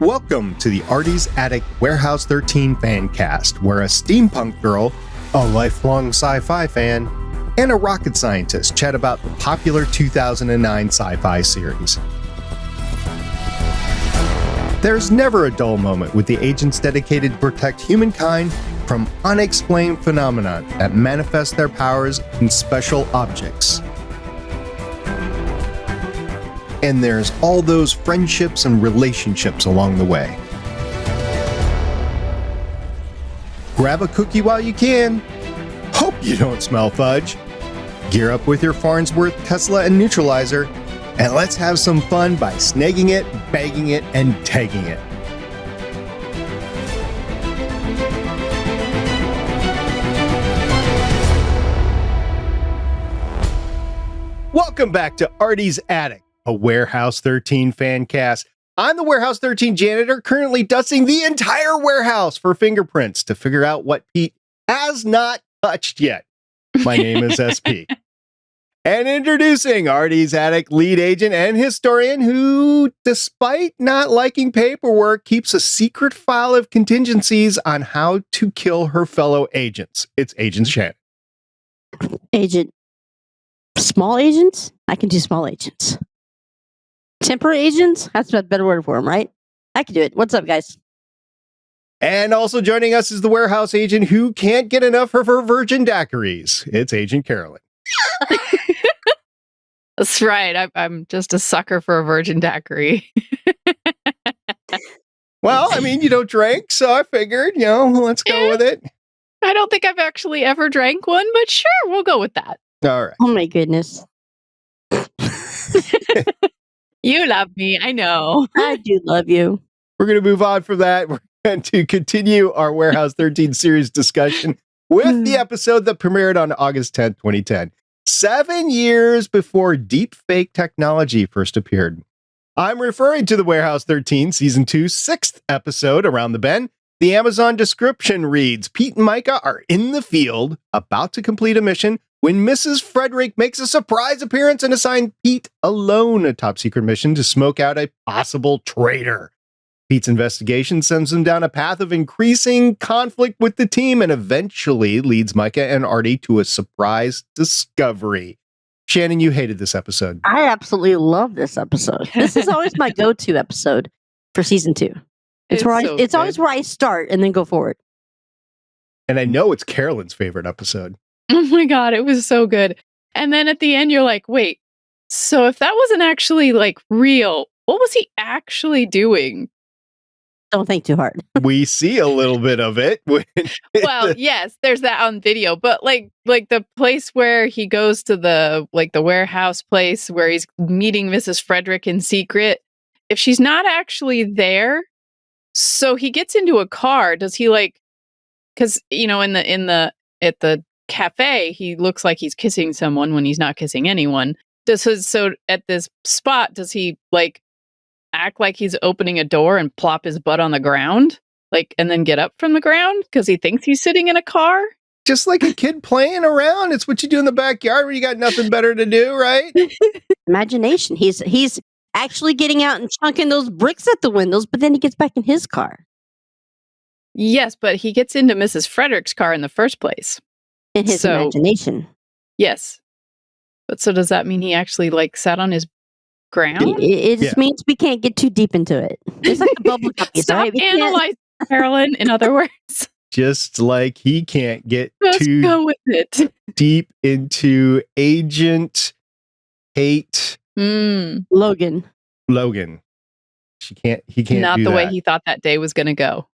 Welcome to the Artie's Attic Warehouse 13 Fancast, where a steampunk girl, a lifelong sci-fi fan, and a rocket scientist chat about the popular 2009 sci-fi series. There's never a dull moment with the agents dedicated to protect humankind from unexplained phenomena that manifest their powers in special objects. And there's all those friendships and relationships along the way. Grab a cookie while you can. Hope you don't smell fudge. Gear up with your Farnsworth, Tesla, and neutralizer, and let's have some fun by snagging it, bagging it, and tagging it. Welcome back to Artie's Attic, a Warehouse 13 fan cast. I'm the Warehouse 13 janitor, currently dusting the entire warehouse for fingerprints to figure out what Pete has not touched yet. My name is SP. And introducing Artie's Attic lead agent and historian who, despite not liking paperwork, keeps a secret file of contingencies on how to kill her fellow agents. It's Agent Shannon. Agent. Small agents? I can do small agents. Temporary agents? That's a better word for them, right? I can do it. What's up, guys? And also joining us is the warehouse agent who can't get enough of her virgin daiquiris. It's Agent Carolyn. That's right. I'm just a sucker for a virgin daiquiri. Well, I mean, you don't drink, so I figured, let's go with it. I don't think I've actually ever drank one, but sure, we'll go with that. All right. Oh my goodness. You love me, I know. I do love you. We're going to move on from that. We're going to continue our Warehouse 13 series discussion with the episode that premiered on August 10th, 2010. 7 years before deepfake technology first appeared. I'm referring to the Warehouse 13 Season 2, 6th episode, Around the Bend. The Amazon description reads, Pete and Myka are in the field, about to complete a mission, when Mrs. Frederick makes a surprise appearance and assigns Pete alone a top-secret mission to smoke out a possible traitor. Pete's investigation sends him down a path of increasing conflict with the team and eventually leads Myka and Artie to a surprise discovery. Shannon, you hated this episode. I absolutely love this episode. This is always my go-to episode for season 2. It's always where I start and then go forward. And I know it's Carolyn's favorite episode. Oh my God, it was so good. And then at the end, you're like, wait, so if that wasn't actually like real, what was he actually doing? Don't think too hard. We see a little bit of it. Well, yes, there's that on video, but like the place where he goes to the warehouse place where he's meeting Mrs. Frederick in secret, if she's not actually there, so he gets into a car, does he because at the cafe, he looks like he's kissing someone when he's not kissing anyone. So at this spot, does he act like he's opening a door and plop his butt on the ground, and then get up from the ground because he thinks he's sitting in a car? Just like a kid playing around. It's what you do in the backyard when you got nothing better to do, right? Imagination. He's actually getting out and chunking those bricks at the windows, but then he gets back in his car. Yes, but he gets into Mrs. Frederick's car in the first place. In his imagination. Yes. But so does that mean he actually sat on his ground? It just means we can't get too deep into it. It's like the bubble guppies. Stop right? analyzing, Carolyn, in other words. Just like he can't get too go with it. Deep into Agent Logan. He can't Not do the that. way he thought that day was going to go.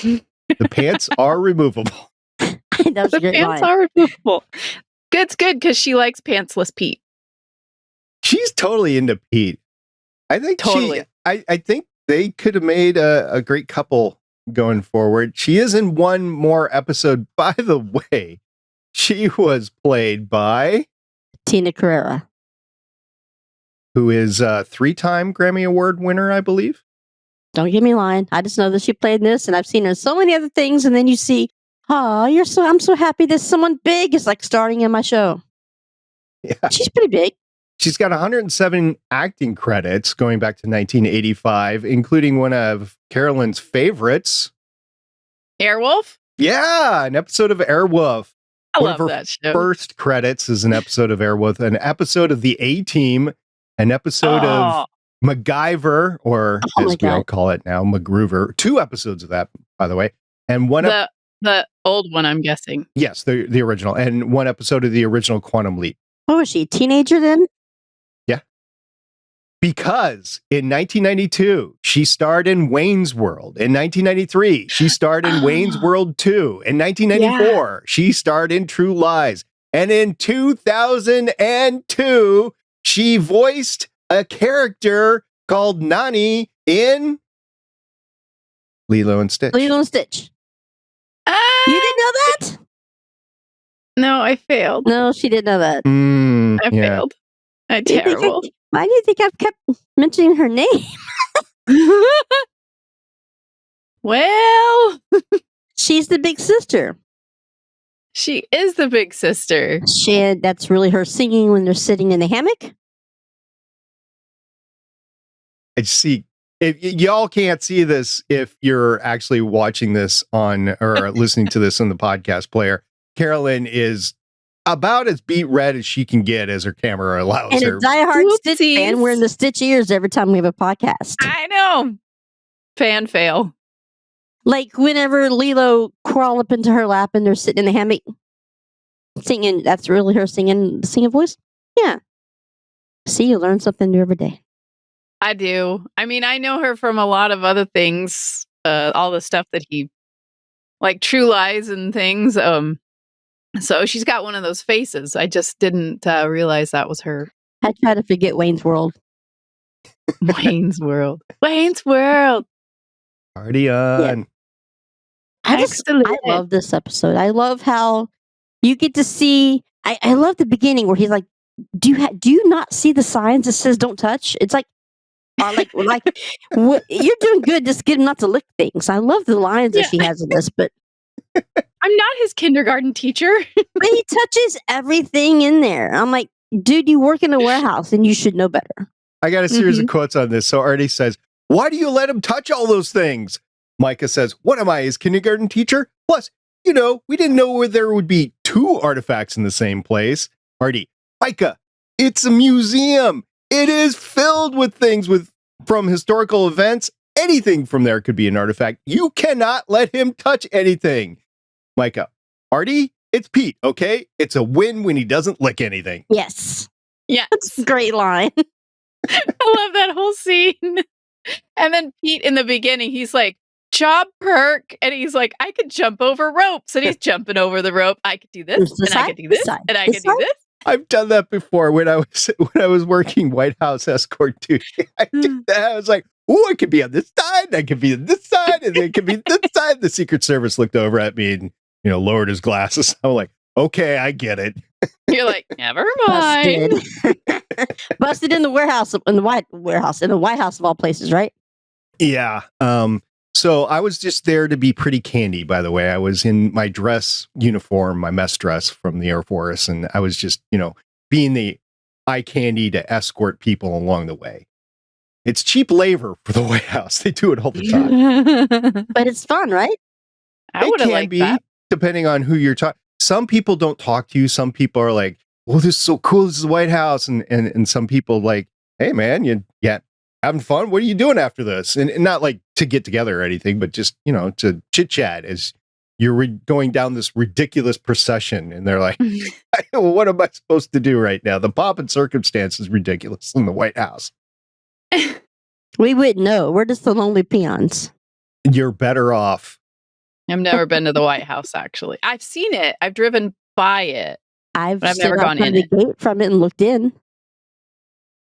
The pants are removable. That's the pants are removable. It's good because she likes pantsless Pete. She's totally into Pete. I think totally. I think they could have made a great couple going forward. She is in one more episode. By the way, she was played by Tina Carrera, who is a 3-time Grammy Award winner, I believe. Don't get me lying. I just know that she played this, and I've seen her in so many other things. And then you see, I'm so happy that someone big is starring in my show. Yeah. She's pretty big. She's got 107 acting credits going back to 1985, including one of Carolyn's favorites, Airwolf? Yeah, an episode of Airwolf. I One love of her that show. first credits is an episode of Airwolf, an episode of the A-Team, an episode of MacGyver, or as we all call it now, MacGruver. 2 episodes of that, by the way. And one the old one, I'm guessing. Yes, the original. And 1 episode of the original Quantum Leap. Oh, was she a teenager then? Yeah. Because in 1992, she starred in Wayne's World. In 1993, she starred in Wayne's World 2. In 1994, she starred in True Lies. And in 2002, she voiced a character called Nani in Lilo and Stitch. Lilo and Stitch. You didn't know that? No, I failed. No, she didn't know that. I failed. I'm terrible. Why do you think I've kept mentioning her name? Well, she's the big sister. She is the big sister. That's really her singing when they're sitting in the hammock. I see. If y'all can't see this, if you're actually watching this on or listening to this on the podcast player, Carolyn is about as beat red as she can get as her camera allows and her. And a diehard Stitch fan wearing the Stitch ears every time we have a podcast. I know. Fan fail. Like whenever Lilo crawl up into her lap and they're sitting in the hammock singing, that's really her singing voice? Yeah. See, you learn something new every day. I do. I mean, I know her from a lot of other things, all the stuff that he, like True Lies and things. So she's got one of those faces. I just didn't realize that was her. I try to forget Wayne's World. Wayne's World. Wayne's World. Party on. Yeah. I love this episode. I love how you get to see. I love the beginning where he's like, "Do you not see the signs that says don't touch?" It's like. What, you're doing good. Just get him not to lick things. I love the lines that she has in this, but I'm not his kindergarten teacher. But he touches everything in there. I'm like, dude, you work in a warehouse and you should know better. I got a series of quotes on this. So Artie says, "Why do you let him touch all those things?" Myka says, "What am I, his kindergarten teacher? Plus, we didn't know where there would be 2 artifacts in the same place." Artie, "Myka, it's a museum. It is filled with things from historical events. Anything from there could be an artifact. You cannot let him touch anything." Myka, "Artie, it's Pete, okay? It's a win when he doesn't lick anything." Yes. Yeah. That's a great line. I love that whole scene. And then Pete in the beginning, he's like, "Job perk." And he's like, "I could jump over ropes." And he's jumping over the rope. "I could do this, and I could do this, and I could do this." I've done that before when I was working White House escort duty. I did that. I was like, "Oh, I could be on this side, I could be on this side, and it could be this side." The Secret Service looked over at me and lowered his glasses. I'm like, "Okay, I get it." You're like, "Never mind." Busted in the warehouse, in the White House of all places, right? Yeah. So I was just there to be pretty candy, by the way. I was in my dress uniform, my mess dress from the Air Force, and I was just, being the eye candy to escort people along the way. It's cheap labor for the White House. They do it all the time. But it's fun, right? I would have liked that. Depending on who you're talking. Some people don't talk to you. Some people are like, "Oh, this is so cool. This is the White House." And some people like, "Hey, man, you having fun? What are you doing after this?" And not like to get together or anything, but just, to chit chat as you're going down this ridiculous procession. And they're like, "What am I supposed to do right now? The pomp and circumstance is ridiculous in the White House." We wouldn't know. We're just the lonely peons. You're better off. I've never been to the White House, actually. I've seen it. I've driven by it. I've never gone in it. Gate from it and looked in.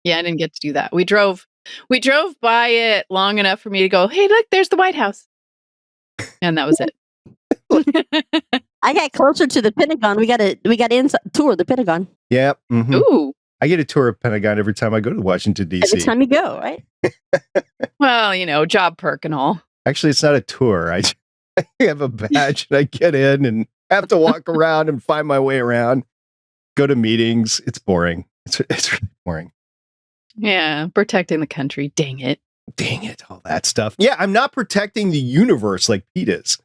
Yeah, I didn't get to do that. We drove by it long enough for me to go, "Hey, look, there's the White House." And that was it. I got closer to the Pentagon. We got a tour of the Pentagon. Yeah. Mm-hmm. Ooh. I get a tour of Pentagon every time I go to Washington, D.C. Every time you go, right? Well, job perk and all. Actually, it's not a tour. I have a badge and I get in and have to walk around and find my way around. Go to meetings. It's boring. It's really boring. Yeah, protecting the country. Dang it. All that stuff. Yeah, I'm not protecting the universe like Pete is.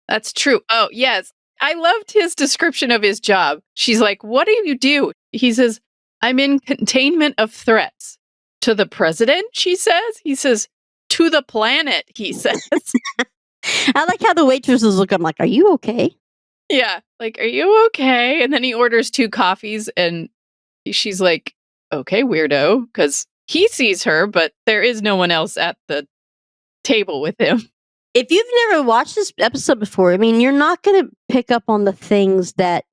That's true. Oh, yes. I loved his description of his job. She's like, what do you do? He says, I'm in containment of threats. To the president, she says. He says, to the planet, he says. I like how the waitresses look. I'm like, are you okay? Yeah. Like, are you okay? And then he orders 2 coffees and she's like, okay, weirdo. Because he sees her, but there is no one else at the table with him. If you've never watched this episode before, I mean, you're not going to pick up on the things that,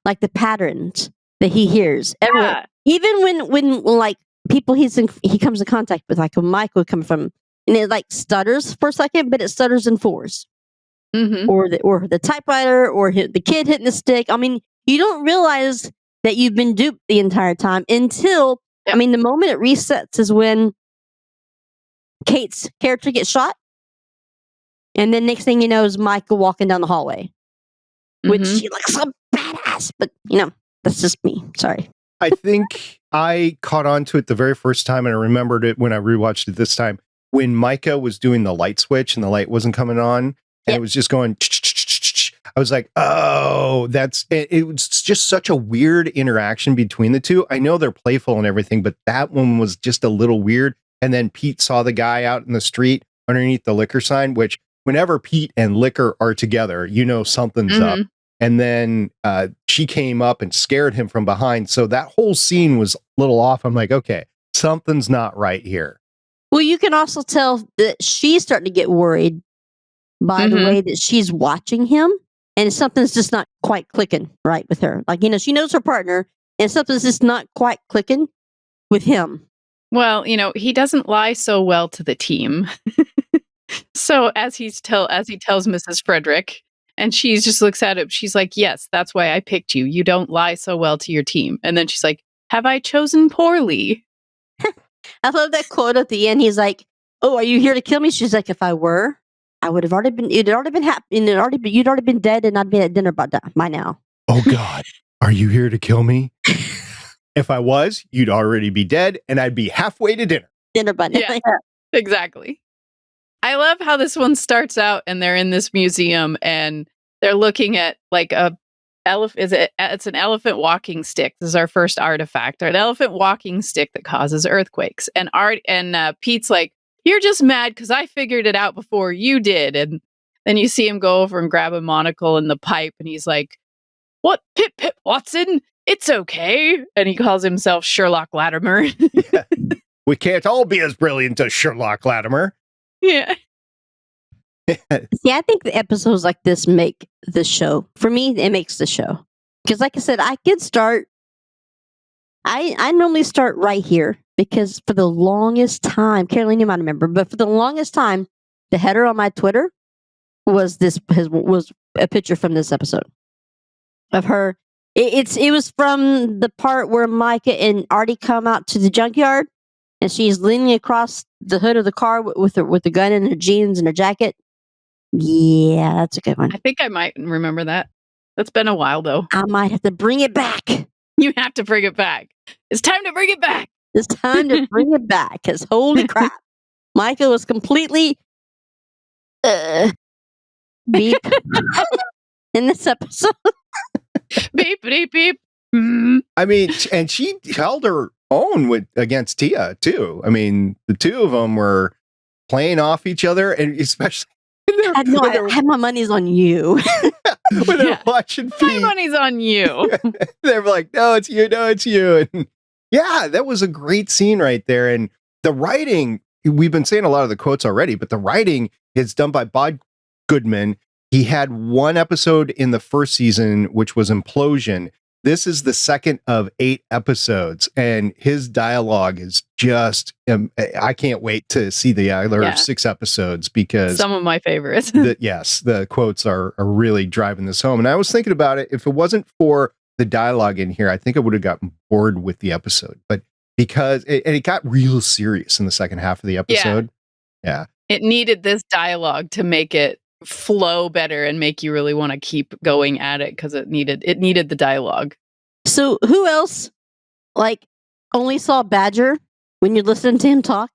like the patterns that he hears. Yeah. Even when like people he comes in contact with, like when Myka would come from, and it like stutters for a second, but it stutters in 4s. Mm-hmm. Or the typewriter, or the kid hitting the stick. I mean, you don't realize that you've been duped the entire time until, I mean, the moment it resets is when Kate's character gets shot. And then next thing you know is Myka walking down the hallway, which she looks so badass. But, that's just me. Sorry. I think I caught on to it the very first time, and I remembered it when I rewatched it this time, when Myka was doing the light switch and the light wasn't coming on, and it was just going, I was like, oh, it was just such a weird interaction between the two. I know they're playful and everything, but that one was just a little weird. And then Pete saw the guy out in the street underneath the liquor sign, which whenever Pete and liquor are together, something's up. And then she came up and scared him from behind. So that whole scene was a little off. I'm like, okay, something's not right here. Well, you can also tell that she's starting to get worried by the way that she's watching him. And something's just not quite clicking right with her. Like, she knows her partner, and something's just not quite clicking with him. Well, he doesn't lie so well to the team. So as he tells Mrs. Frederick, and she just looks at him, she's like, yes, that's why I picked you. You don't lie so well to your team. And then she's like, have I chosen poorly? I love that quote at the end. He's like, oh, are you here to kill me? She's like, if I were, I would have already been, you'd already been dead, and I'd be at dinner by now. Oh God, are you here to kill me? If I was, you'd already be dead, and I'd be halfway to dinner. Dinner by now. Yeah, exactly. I love how this one starts out, and they're in this museum, and they're looking at like a elephant. It's an elephant walking stick. This is our first artifact, or an elephant walking stick that causes earthquakes. And Pete's like, you're just mad because I figured it out before you did. And then you see him go over and grab a monocle and the pipe, and he's like, what, Pip, Watson? It's okay. And he calls himself Sherlock Latimer. Yeah. We can't all be as brilliant as Sherlock Latimer. Yeah. See, I think the episodes like this make the show. For me, it makes the show. Because like I said, I normally start right here, because for the longest time, Carolyn, you might remember, but for the longest time, the header on my Twitter was a picture from this episode of her. It was from the part where Myka and Artie come out to the junkyard, and she's leaning across the hood of the car with the gun in her jeans and her jacket. Yeah, that's a good one. I think I might remember that. That's been a while, though. I might have to bring it back. You have to bring it back. It's time to bring it back. It's time to bring it back, because holy crap, Myka was completely beep in this episode. Beep, beep, beep. I mean, and she held her own against Tia too. I mean, the two of them were playing off each other, and especially I had my money's on you. when they're watching Pete. My money's on you. They're like, no, it's you. No, it's you. And yeah, that was a great scene right there. And the writing, we've been saying a lot of the quotes already, but the writing is done by Bob Goodman. He had one episode in the first season, which was Implosion. This is the second of 8 episodes, and his dialogue is just, I can't wait to see the other 6 episodes, because some of my favorites. The quotes are really driving this home. And I was thinking about it, if it wasn't for the dialogue in here, I think I would have gotten bored with the episode, but because it got real serious in the second half of the episode. Yeah. It needed this dialogue to make it flow better and make you really want to keep going at it, because it needed the dialogue. So who else, like, only saw Badger when you're listening to him talk?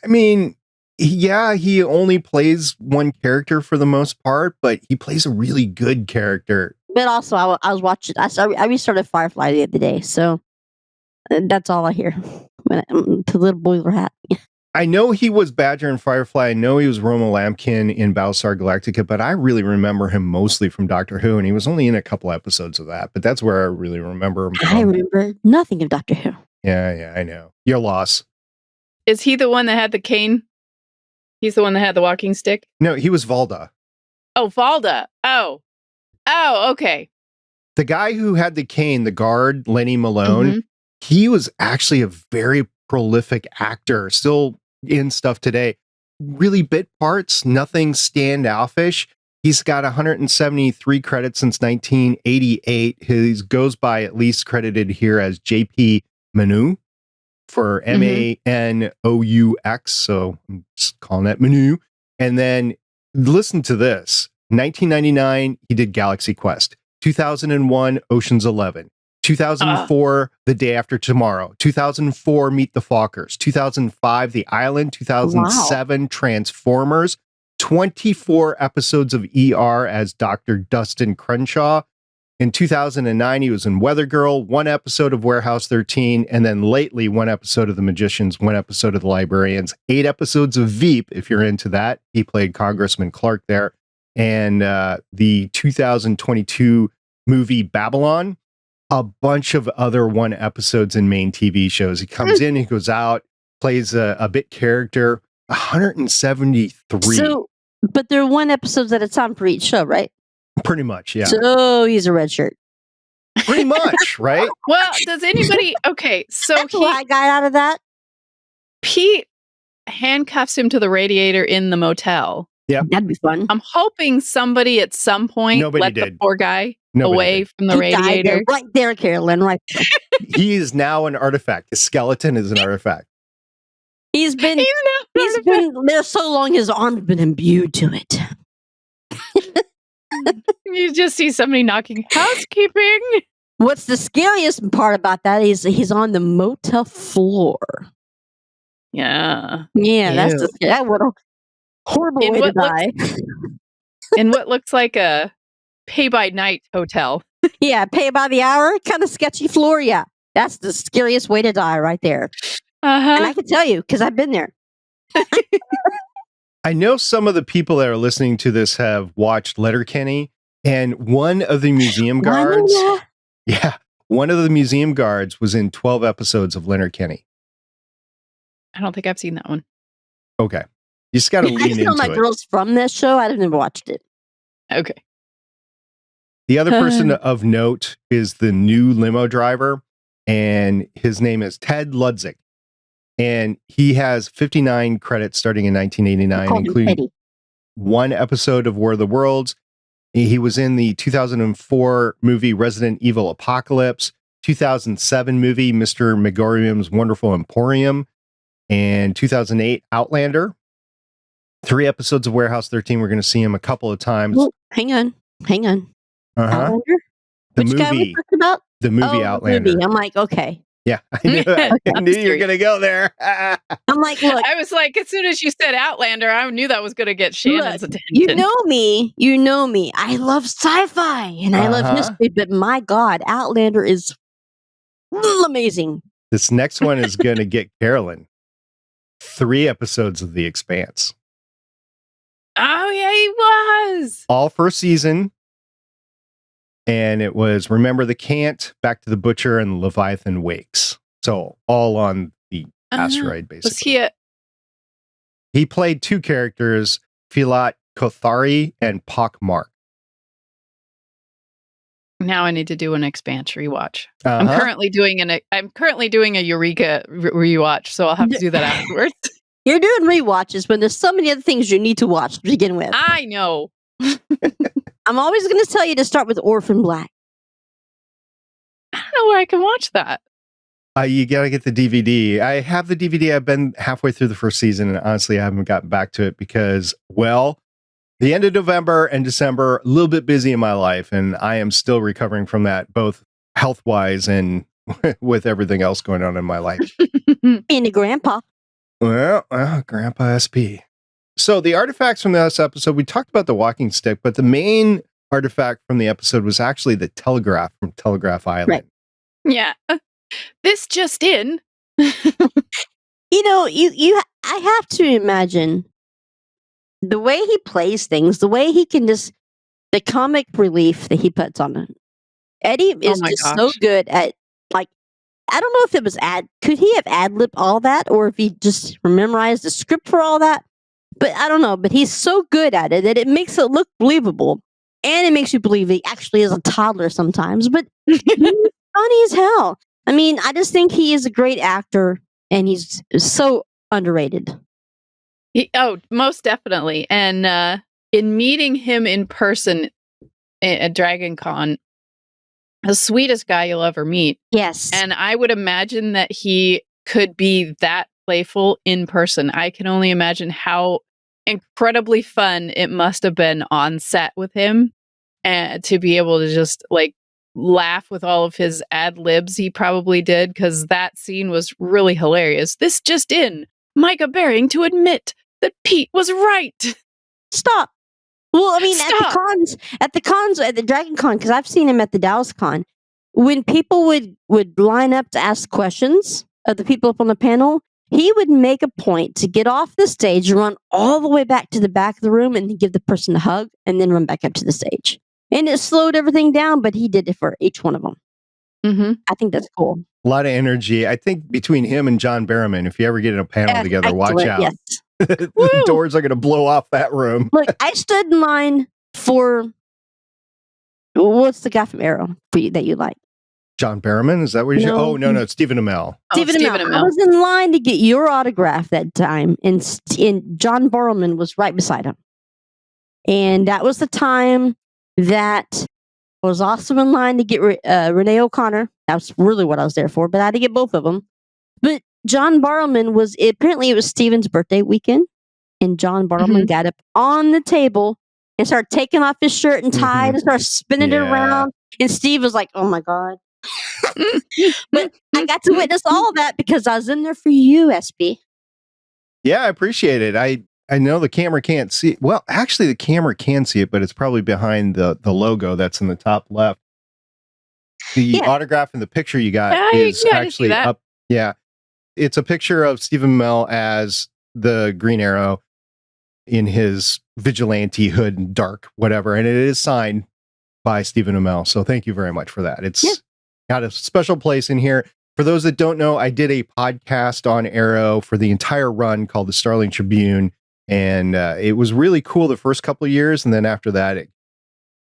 I mean, yeah, he only plays one character for the most part, but he plays a really good character. But also, I was watching. I restarted Firefly the other day, so that's all I hear. The little boiler hat. I know he was Badger in Firefly. I know he was Roma Lampkin in Battlestar Galactica, but I really remember him mostly from Doctor Who, and he was only in a couple episodes of that. But that's where I really remember him from. I remember nothing of Doctor Who. Yeah, I know. Your loss. Is he the one that had the cane? He's the one that had the walking stick? No, he was Valda. Oh, Valda. Oh, okay. The guy who had the cane, the guard, Lenny Malone, he was actually a very prolific actor, still in stuff today. Really bit parts, nothing standoffish. He's got 173 credits since 1988. He goes by at least credited here as JP Manu for Manous. So I'm just calling that Manu. And then listen to this. 1999, he did Galaxy Quest. 2001, Ocean's 11. 2004, The Day After Tomorrow. 2004, Meet the Fockers. 2005, The Island. 2007, Transformers. 24 episodes of ER as Dr. Dustin Crenshaw. In 2009, he was in Weather Girl, 1 episode of Warehouse 13, and then lately 1 episode of The Magicians, 1 episode of The Librarians, 8 episodes of Veep, if you're into that. He played Congressman Clark there. And the 2022 movie Babylon, a bunch of other 1 episodes in main TV shows. He comes in, he goes out, plays a bit character, 173. So, but they're 1 episodes at a time for each show, right? Pretty much, yeah. So he's a red shirt. Pretty much, right? Well, does anybody... Okay, so That's what I got out of that. Pete handcuffs him to the radiator in the motel. Yeah, that'd be fun. I'm hoping somebody at some point let the poor guy away from the radiator. Right there, Carolyn. Right there. He is now an artifact. His skeleton is an artifact. He's been there so long. His arm's been imbued to it. You just see somebody knocking. Housekeeping. What's the scariest part about that is he's on the motel floor. Yeah, that's that would a horrible way to die. In what looks like a pay-by-night hotel. Yeah, pay by the hour, kind of sketchy floor. Yeah, that's the scariest way to die right there. And I can tell you because I've been there. I know some of the people that are listening to this have watched Letterkenny, and one of the museum guards, one of the museum guards was in 12 episodes of Letterkenny. I don't think I've seen that one. Okay. You just got to lean into it. My girls from this show, I've never watched it. Okay. The other person of note is the new limo driver, and his name is Ted Ludzik. And he has 59 credits starting in 1989, including 1 episode of War of the Worlds. He was in the 2004 movie Resident Evil Apocalypse, 2007 movie Mr. Megorium's Wonderful Emporium, and 2008 Outlander. 3 episodes of Warehouse 13. We're going to see him a couple of times. Well, hang on. Outlander? The Which movie, guy we talking about? The movie Outlander. I'm like, okay. Yeah, I knew you were going to go there. I'm like, look. I was like, as soon as you said Outlander, I knew that was going to get Shannon's attention. You know me. I love sci-fi and I love history, but my God, Outlander is amazing. This next one is going to get Carolyn. 3 episodes of The Expanse. Oh, yeah, he was. All first season. And it was Remember the Cant, Back to the Butcher, and Leviathan Wakes. So all on the asteroid, basically. He played 2 characters, Filat Kothari and Pock Mark. Now I need to do an Expanse rewatch. I'm currently doing a Eureka rewatch, so I'll have to do that afterwards. You're doing rewatches when there's so many other things you need to watch to begin with. I know. I'm always going to tell you to start with Orphan Black. I don't know where I can watch that. You got to get the DVD. I have the DVD. I've been halfway through the first season, and honestly, I haven't gotten back to it because, well, the end of November and December, a little bit busy in my life, and I am still recovering from that, both health-wise and with everything else going on in my life. And a grandpa. Well, Grandpa SP. So the artifacts from this episode, we talked about the walking stick, but the main artifact from the episode was actually the telegraph from Telegraph Island. Right. Yeah. This just in. You know, I have to imagine the way he plays things, the way he can just, the comic relief that he puts on it. Eddie is just so good at, like, I don't know if it was could he have ad-libbed all that, or if he just memorized the script for all that? But I don't know. But he's so good at it that it makes it look believable, and it makes you believe he actually is a toddler sometimes. But he's funny as hell. I mean, I just think he is a great actor, and he's so underrated. Most definitely. And in meeting him in person at Dragon Con, the sweetest guy you'll ever meet. Yes. And I would imagine that he could be that playful in person. I can only imagine how incredibly fun it must have been on set with him, and to be able to just like laugh with all of his ad libs he probably did, because that scene was really hilarious. This just in, Myka bearing to admit that Pete was right. Stop. Well, I mean, at the Dragon Con, because I've seen him at the Dallas Con, when people would line up to ask questions of the people up on the panel, he would make a point to get off the stage, run all the way back to the back of the room, and give the person a hug, and then run back up to the stage. And it slowed everything down, but he did it for each one of them. Mm-hmm. I think that's cool. A lot of energy. I think between him and John Barrowman, if you ever get in a panel together, watch out. Yes. The doors are going to blow off that room. Look, I stood in line for, what's the guy from Arrow that you like? John Barrowman? Is that what you're saying? No, it's Stephen Amell. Stephen Amell. I was in line to get your autograph that time, and John Barrowman was right beside him. And that was the time that I was also in line to get Renee O'Connor. That's really what I was there for, but I had to get both of them. But John Barrowman apparently it was Steven's birthday weekend, and John Barrowman got up on the table and started taking off his shirt and tie and started spinning it around. And Steve was like, "Oh my God." But I got to witness all that because I was in there for you, SP. Yeah, I appreciate it. I know the camera can't see. Well, actually, the camera can see it, but it's probably behind the logo that's in the top left. The autograph in the picture you got is actually up. Yeah. It's a picture of Stephen Amell as the Green Arrow in his vigilante hood and dark, whatever. And it is signed by Stephen Amell. So thank you very much for that. It's got a special place in here. For those that don't know, I did a podcast on Arrow for the entire run called the Starling Tribune. And it was really cool the first couple of years. And then after that,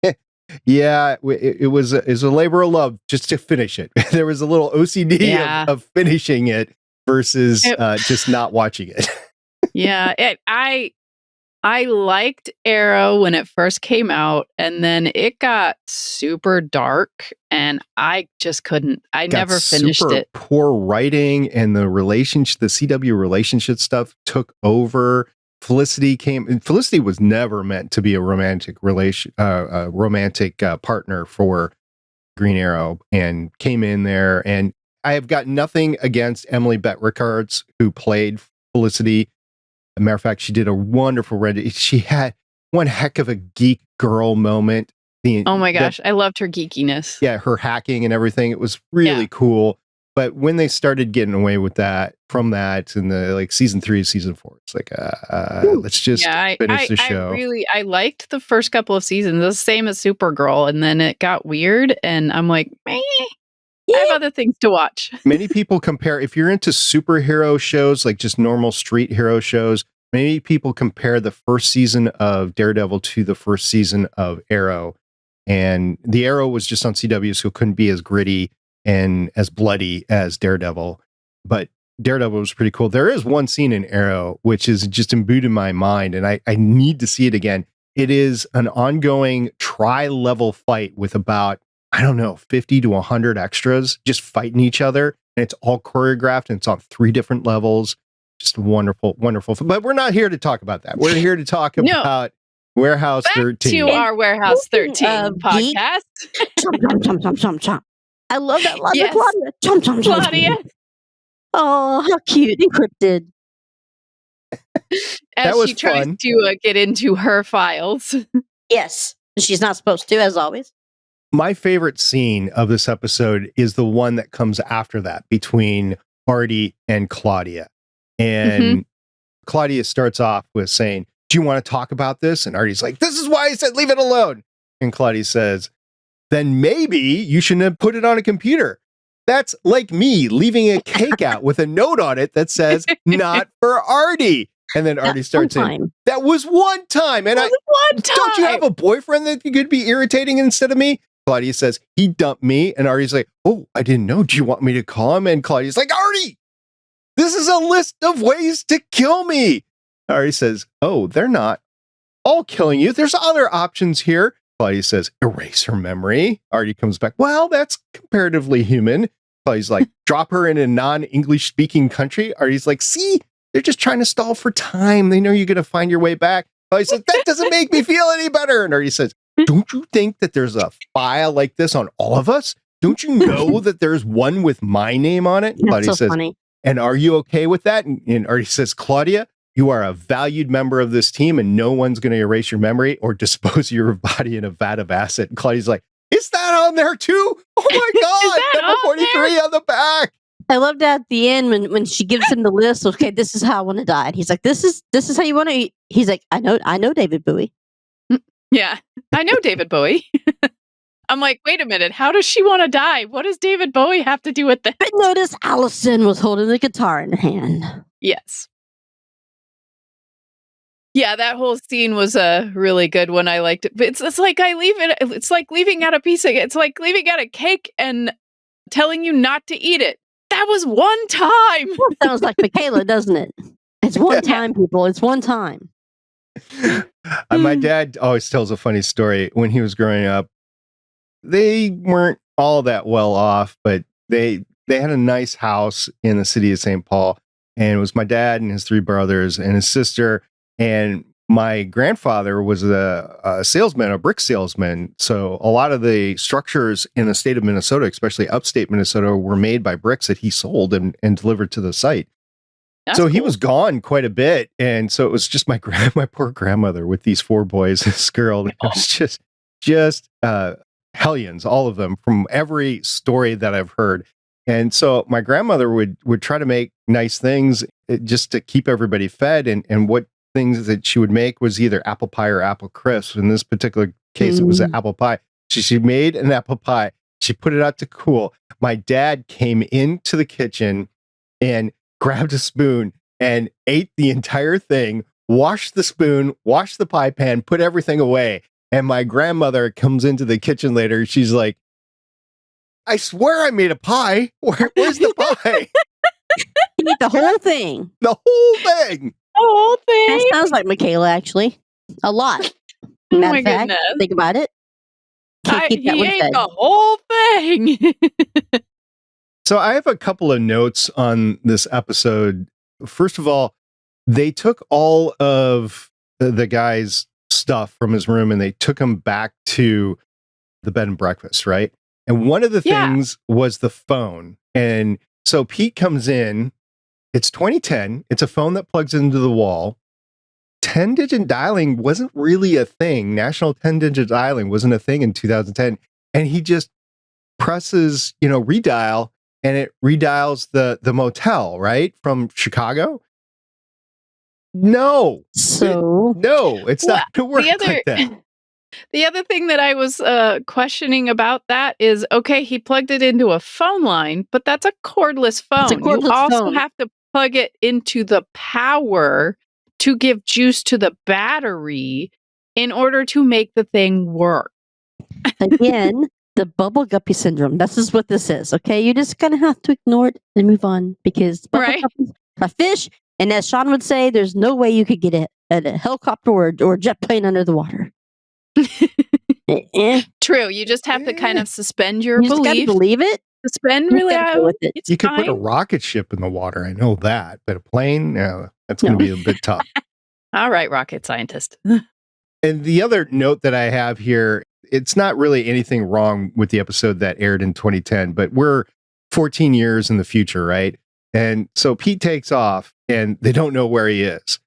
it was a labor of love just to finish it. There was a little OCD of finishing it versus just not watching it. I liked Arrow when it first came out, and then it got super dark, and I just couldn't. I never finished it. Poor writing, and the CW relationship stuff took over. Felicity came, and Felicity was never meant to be a romantic partner for Green Arrow, and came in there. And I have got nothing against Emily Bett-Rickards, who played Felicity. As a matter of fact, she did a wonderful rendition. She had one heck of a geek girl moment. Oh my gosh, I loved her geekiness. Yeah, her hacking and everything. It was really cool. But when they started getting away with that, from that in the season 3, season 4, it's like, let's just finish the show. I liked the first couple of seasons, the same as Supergirl, and then it got weird, and I'm like, I have other things to watch. Many people compare, if you're into superhero shows, like just normal street hero shows, many people compare the first season of Daredevil to the first season of Arrow. And the Arrow was just on CW, so it couldn't be as gritty and as bloody as Daredevil. But Daredevil was pretty cool. There is one scene in Arrow which is just imbued in my mind, and I need to see it again. It is an ongoing tri-level fight with about, 50 to 100 extras just fighting each other. And it's all choreographed, and it's on 3 different levels. Just wonderful, wonderful. But we're not here to talk about that. We're here to talk about Warehouse 13. To our Warehouse 13 podcast. Chomp, chomp, chomp, chomp, chomp. I love that line Yes. with Claudia. Chom, chom, chom, Claudia. chom. Oh, how cute. Encrypted. As was she tries fun. to get into her files. Yes. She's not supposed to, as always. My favorite scene of this episode is the one that comes after that between Artie and Claudia. And Claudia starts off with saying, "Do you want to talk about this?" And Artie's like, "This is why I said leave it alone." And Claudia says, "Then maybe you shouldn't have put it on a computer. That's like me leaving a cake out with a note on it that says, not for Artie." And then Artie starts in, "That was one time. And don't you have a boyfriend that you could be irritating instead of me?" Claudia says, "He dumped me." And Artie's like, "Oh, I didn't know. Do you want me to call him?" And Claudia's like, "Artie, this is a list of ways to kill me." Artie says, "Oh, they're not all killing you. There's other options here." Claudia says, "Erase her memory." Artie comes back, "Well, that's comparatively human." Claudia's like, "Drop her in a non-English speaking country." Artie's like, "See, they're just trying to stall for time. They know you're going to find your way back." Claudia says, "That doesn't make me feel any better." And Artie says, "Don't you think that there's a file like this on all of us? Don't you know that there's one with my name on it?" Claudia says, funny. "And are you okay with that?" And Artie says, "Claudia, you are a valued member of this team and no one's going to erase your memory or dispose of your body in a vat of acid." And Claudia's like, "Is that on there too? Oh my God, number 43 on the back." I loved at the end when she gives him the list. Okay, this is how I want to die. And he's like, this is how you want to eat. He's like, I know David Bowie. Yeah, I know David Bowie. I'm like, wait a minute. How does she want to die? What does David Bowie have to do with this? But notice Allison was holding the guitar in her hand. Yes. Yeah, that whole scene was a really good one. I liked it. But it's like it's like leaving out a piece of it's like leaving out a cake and telling you not to eat it. That was one time. Sounds like Michaela, doesn't it? It's one time, people. It's one time. My dad always tells a funny story. When he was growing up, they weren't all that well off, but they had a nice house in the city of St. Paul. And it was my dad and his three brothers and his sister. And my grandfather was a salesman, a brick salesman. So a lot of the structures in the state of Minnesota, especially upstate Minnesota, were made by bricks that he sold and delivered to the site. That's so cool. He was gone quite a bit. And so it was just my poor grandmother with these four boys, this girl. It was just hellions, all of them, from every story that I've heard. And so my grandmother would try to make nice things just to keep everybody fed. And what things that she would make was either apple pie or apple crisp. In this particular case, it was an apple pie. She made an apple pie. She put it out to cool. My dad came into the kitchen and grabbed a spoon and ate the entire thing, washed the spoon, washed the pie pan, put everything away. And my grandmother comes into the kitchen later. She's like, "I swear I made a pie. Where's the pie?" You eat the whole thing. The whole thing. The whole thing. That sounds like Michaela, actually. A lot. Oh Matter my of fact, goodness. think about it. He ate the whole thing. So I have a couple of notes on this episode. First of all, they took all of the guy's stuff from his room and they took him back to the bed and breakfast, right? And one of the things was the phone. And so Pete comes in. It's 2010. It's a phone that plugs into the wall. 10-digit dialing wasn't really a thing. National 10-digit dialing wasn't a thing in 2010. And he just presses, redial, and it redials the motel, right? From Chicago. No. So it's not going to work like that. The other thing that I was questioning about that is, okay, he plugged it into a phone line, but that's a cordless phone. You also have to plug it into the power to give juice to the battery in order to make the thing work. Again, the bubble guppy syndrome. This is what this is, okay? You just kind of have to ignore it and move on because guppies, a fish, and as Sean would say, there's no way you could get a helicopter or a jet plane under the water. True. You just have to kind of suspend your belief. You just gotta believe it. Suspend really with it. You could put a rocket ship in the water. I know that, but a plane, that's going to be a bit tough. All right, rocket scientist. And the other note that I have here it's not really anything wrong with the episode that aired in 2010, but we're 14 years in the future, right? And so Pete takes off and they don't know where he is.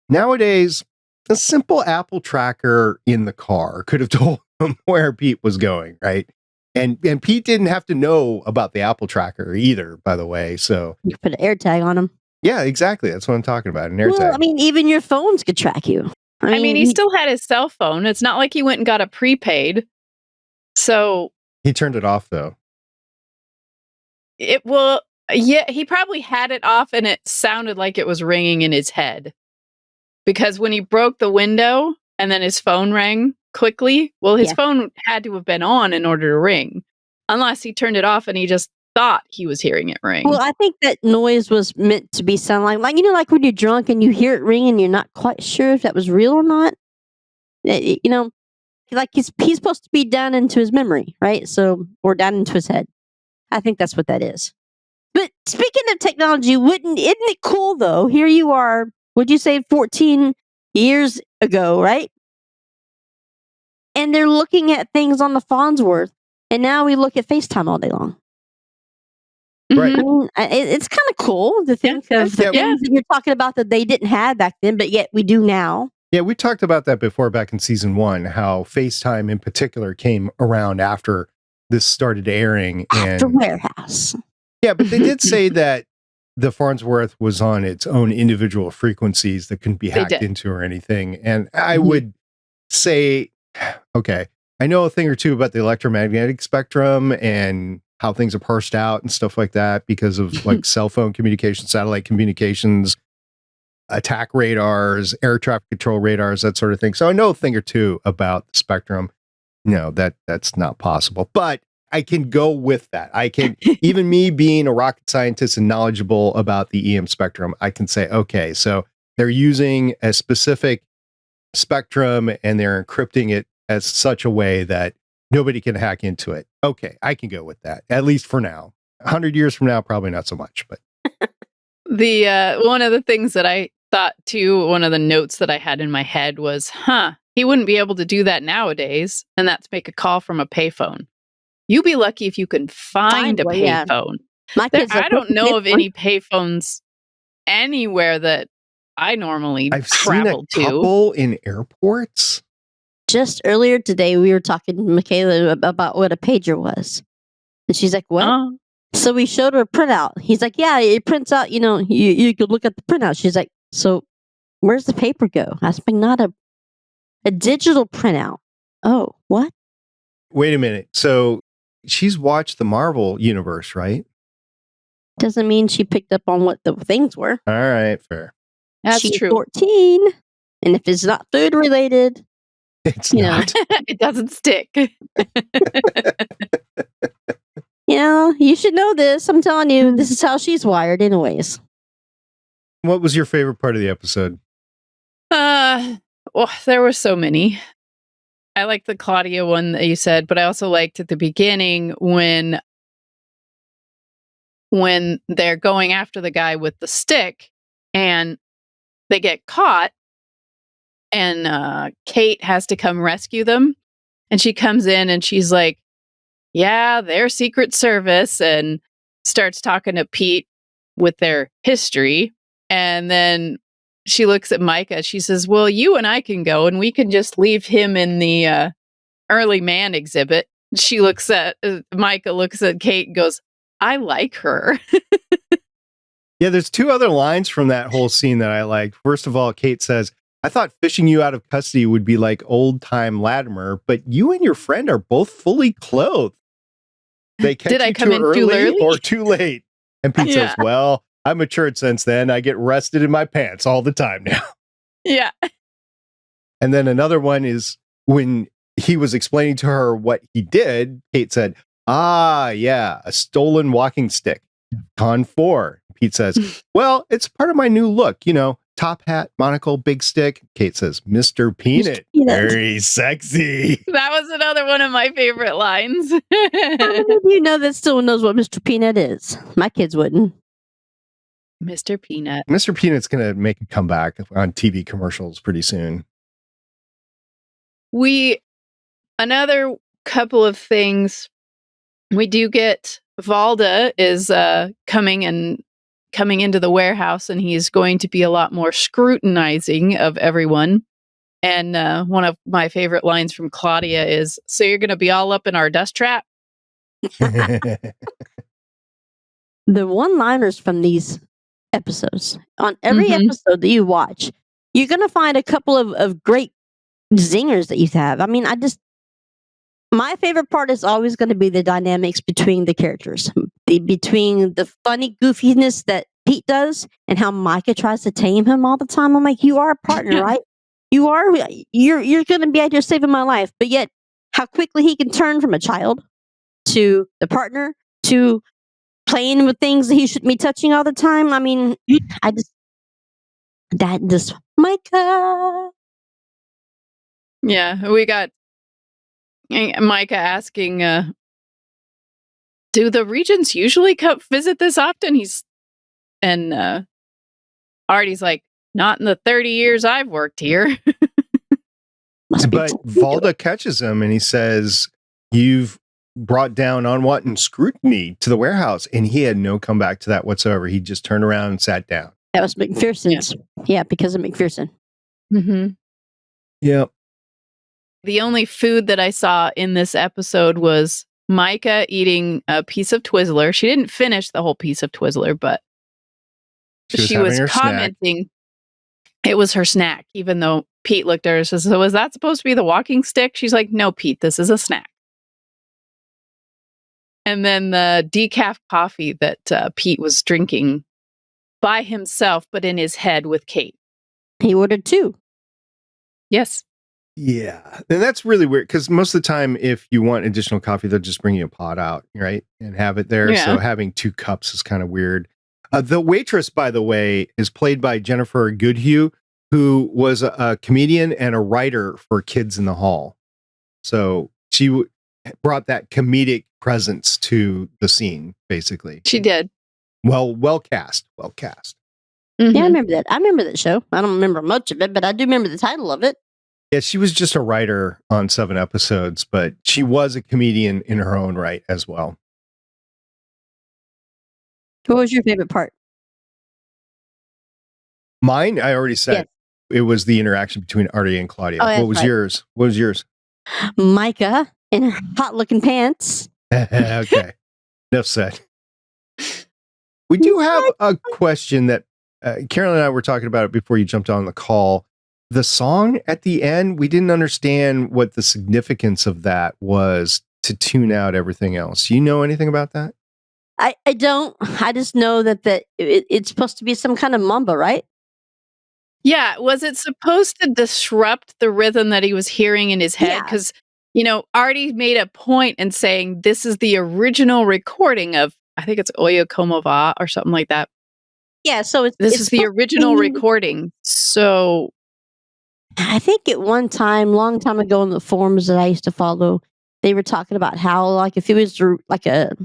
Nowadays, a simple Apple tracker in the car could have told him where Pete was going, right? And Pete didn't have to know about the Apple tracker either, by the way. So you put an AirTag on him. Yeah, exactly. That's what I'm talking about. An AirTag. Well, I mean, even your phones could track you. I mean, he still had his cell phone. It's not like he went and got a prepaid. So he turned it off, though. Yeah, he probably had it off and it sounded like it was ringing in his head. Because when he broke the window and then his phone rang quickly, well, his phone had to have been on in order to ring. Unless he turned it off and he just thought he was hearing it ring. Well, I think that noise was meant to be sound like like when you're drunk and you hear it ring and you're not quite sure if that was real or not. Like he's supposed to be down into his memory, right? So, or down into his head. I think that's what that is. But speaking of technology, isn't it cool though? Here you are, would you say 14 years ago, right? And they're looking at things on the Farnsworth, and now we look at FaceTime all day long. Right. I mean, it's kind of cool to think of the things that you're talking about that they didn't have back then, but yet we do now. Yeah, we talked about that before back in season 1, how FaceTime in particular came around after this started airing. After Warehouse. Yeah, but they did say that the Farnsworth was on its own individual frequencies that couldn't be hacked into or anything. And I would say, okay, I know a thing or two about the electromagnetic spectrum and how things are parsed out and stuff like that because of like cell phone communication, satellite communications, attack radars, air traffic control radars, that sort of thing. So I know a thing or two about the spectrum. No, that's not possible, but I can go with that. I can, even me being a rocket scientist and knowledgeable about the EM spectrum, I can say, okay, so they're using a specific spectrum and they're encrypting it as such a way that nobody can hack into it. Okay, I can go with that, at least for now. 100 years from now, probably not so much, but. One of the things that I thought too, one of the notes that I had in my head was, he wouldn't be able to do that nowadays, and that's make a call from a payphone. You'd be lucky if you can find a payphone. I don't know of any payphones anywhere that I normally travel to. I've seen a couple in airports. Just earlier today, we were talking to Michaela about what a pager was. And she's like, what? So we showed her a printout. He's like, yeah, it prints out, you could look at the printout. She's like, so where's the paper go? I was like, not a digital printout. Oh, what? Wait a minute. So she's watched the Marvel universe, right? Doesn't mean she picked up on what the things were. All right, fair. She's true. 14. And if it's not food related, it's not. It doesn't stick. You should know this. I'm telling you, this is how she's wired anyways. What was your favorite part of the episode? Well, there were so many. I liked the Claudia one that you said, but I also liked at the beginning when they're going after the guy with the stick and they get caught and Kate has to come rescue them. And she comes in and she's like, yeah, they're Secret Service, and starts talking to Pete with their history. And then she looks at Myka. She says, well, you and I can go and we can just leave him in the early man exhibit. She looks at Myka, looks at Kate and goes, I like her. Yeah, there's two other lines from that whole scene that I liked. First of all, Kate says, I thought fishing you out of custody would be like old time Latimer, but you and your friend are both fully clothed. They catch Did I you come in too early or too late? And Pete says, well, I matured since then. I get rested in my pants all the time now. Yeah. And then another one is when he was explaining to her what he did, Kate said, yeah, a stolen walking stick. Con 4. Pete says, well, it's part of my new look, top hat, monocle, big stick. Kate says, Mr. Peanut. Very sexy. That was another one of my favorite lines. You know that still knows what Mr. Peanut is. My kids wouldn't. Mr. Peanut. Mr. Peanut's going to make a comeback on TV commercials pretty soon. Another couple of things. We do get Valda is coming into the warehouse, and he's going to be a lot more scrutinizing of everyone. And one of my favorite lines from Claudia is, "So you're going to be all up in our dust trap?" The one-liners from these episodes, on every episode that you watch, you're going to find a couple of great zingers that you have. I mean, my favorite part is always going to be the dynamics between the characters, between the funny goofiness that Pete does and how Myka tries to tame him all the time. I'm like, you are a partner, right? You're going to be out here saving my life, but yet how quickly he can turn from a child to the partner to playing with things that he shouldn't be touching all the time. I mean, Myka. Yeah, we got Myka asking, do the regents usually come visit this often? And Artie's like, not in the 30 years I've worked here. But Valda catches him and he says, "You've brought down unwanted scrutiny to the warehouse." And he had no comeback to that whatsoever. He just turned around and sat down. That was McPherson's. Yeah, because of McPherson. Mm-hmm. Yep. The only food that I saw in this episode was Myka eating a piece of Twizzler. She didn't finish the whole piece of Twizzler, but she was commenting snack. It was her snack, even though Pete looked at her and says, "So is that supposed to be the walking stick?" She's like, "No, Pete, this is a snack." And then the decaf coffee that Pete was drinking by himself, but in his head with Kate. He ordered 2. Yes. Yeah. And that's really weird because most of the time, if you want additional coffee, they'll just bring you a pot out, right? And have it there. Yeah. So having 2 cups is kind of weird. The waitress, by the way, is played by Jennifer Goodhue, who was a comedian and a writer for Kids in the Hall. So she brought that comedic presence to the scene, basically. She did. Well cast. Well cast. Mm-hmm. Yeah, I remember that. I remember that show. I don't remember much of it, but I do remember the title of it. Yeah, she was just a writer on 7 episodes, but she was a comedian in her own right as well. What was your favorite part? Mine, I already said. Yes. It was the interaction between Artie and Claudia. Oh, what was yours? What was yours? Myka in her hot-looking pants. Okay. Enough said. We do have a question that Carolyn and I were talking about it before you jumped on the call. The song at the end, we didn't understand what the significance of that was to tune out everything else. You know anything about that? I don't. I just know that it's supposed to be some kind of mamba, right? Yeah. Was it supposed to disrupt the rhythm that he was hearing in his head? Because, Artie made a point in saying this is the original recording of, I think it's Oya Komova or something like that. Yeah. So this is the original recording. So I think at one time, long time ago in the forums that I used to follow, they were talking about how, like, if it was like a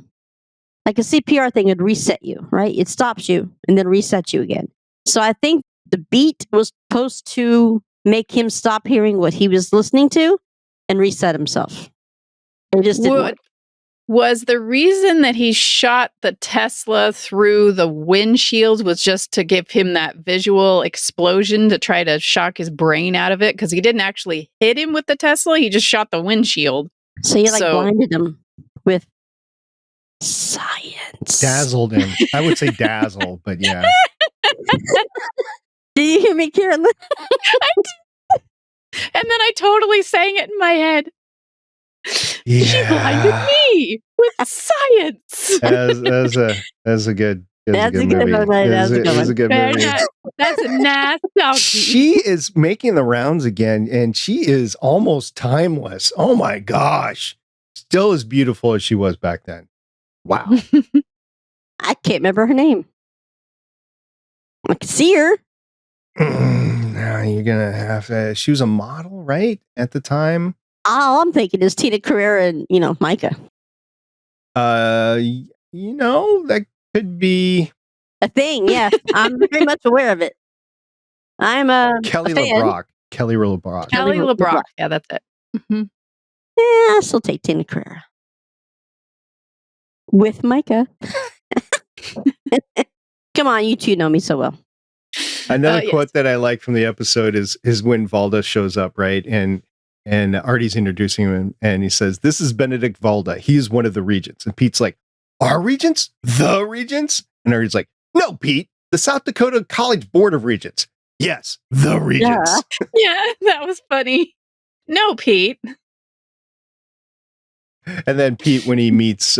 CPR thing, it'd reset you, right? It stops you and then resets you again. So I think the beat was supposed to make him stop hearing what he was listening to and reset himself. It just didn't work. Was the reason that he shot the Tesla through the windshield was just to give him that visual explosion to try to shock his brain out of it? Because he didn't actually hit him with the Tesla. He just shot the windshield. So he blinded him with science. Dazzled him. I would say dazzle, but yeah. Did you hear me, Carolyn? I did. And then I totally sang it in my head. Yeah. She blinded me with science. That's a good movie. That's a good movie. That's nasty. She is making the rounds again, and she is almost timeless. Oh my gosh. Still as beautiful as she was back then. Wow. I can't remember her name. I can see her. Now you're gonna have to. She was a model, right? At the time. All I'm thinking is Tina Carrera and Myka. That could be a thing. Yeah, I'm very much aware of it. I'm Kelly LeBrock. Kelly LeBrock. Kelly LeBrock. Yeah, that's it. Mm-hmm. I still take Tina Carrera. With Myka. Come on, you two know me so well. Another quote that I like from the episode is when Valda shows up, right? And Artie's introducing him, and he says, "This is Benedict Valda. He's one of the regents." And Pete's like, "Our regents? The regents?" And Artie's like, "No, Pete. The South Dakota College Board of Regents. Yes, the regents." Yeah, that was funny. No, Pete. And then Pete, when he meets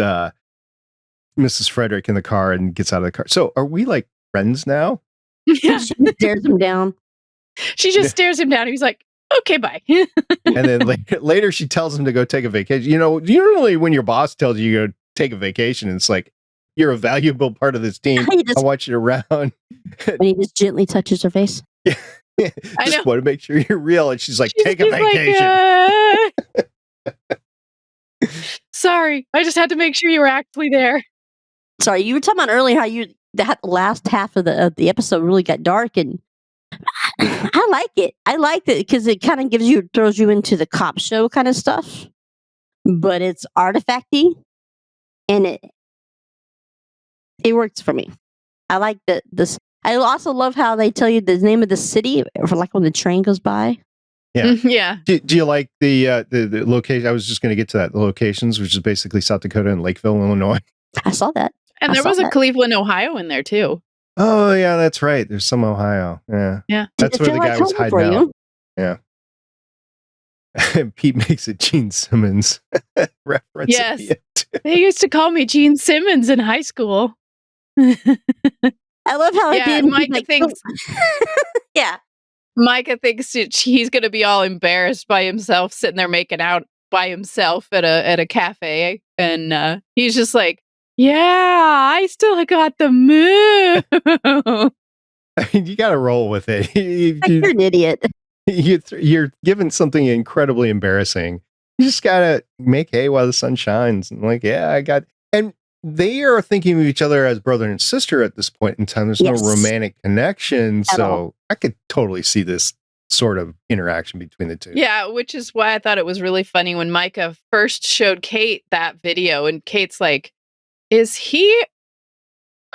Mrs. Frederick in the car and gets out of the car. "So are we like friends now?" Yeah. She stares him down. She just stares him down. He's like, "Okay, bye." And then later she tells him to go take a vacation. You know, usually when your boss tells you to go take a vacation, it's like, "You're a valuable part of this team. I want you around." When he just gently touches her face. Yeah. Just want to make sure you're real. And she's like, "Take a vacation." Like, sorry, I just had to make sure you were actually there. Sorry, you were talking about earlier how that last half of the episode really got dark, and I like it. I like it because it kind of throws you into the cop show kind of stuff, but it's artifacty, and it works for me. I like this. I also love how they tell you the name of the city, for like when the train goes by. Yeah, yeah. Do you like the location? I was just going to get to that. The locations, which is basically South Dakota and Lakeville, Illinois. I saw that, and there was a Cleveland, Ohio, in there too. Oh yeah, that's right. There's some Ohio. Yeah. That's where the guy was hiding out. Yeah. Pete makes a Gene Simmons reference. Yes, they used to call me Gene Simmons in high school. I love how Myka thinks. Yeah. Myka thinks he's going to be all embarrassed by himself, sitting there making out by himself at a cafe, and he's just like, "Yeah, I still got the move." I mean, you got to roll with it. You're an idiot. You're given something incredibly embarrassing. You just got to make hay while the sun shines. And like, and they are thinking of each other as brother and sister at this point in time. There's no romantic connection. So I could totally see this sort of interaction between the two. Yeah, which is why I thought it was really funny when Myka first showed Kate that video, and Kate's like, who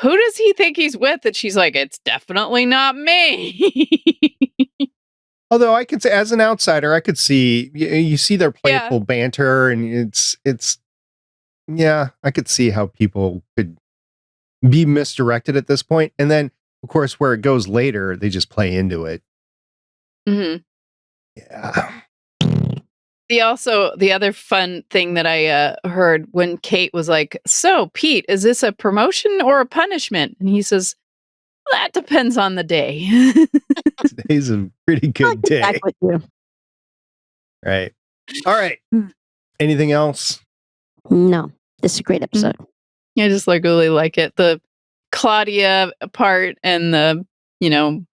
does he think he's with? And she's like, "It's definitely not me." Although I could say, as an outsider, I could see, you see their playful banter, and it's I could see how people could be misdirected at this point. And then, of course, where it goes later, they just play into it. Mm-hmm. Yeah. The other fun thing that I heard when Kate was like, "So, Pete, is this a promotion or a punishment?" And he says, "That depends on the day." Today's a pretty good day. Back with you. Right. All right. Anything else? No. This is a great episode. I just really like it. The Claudia part and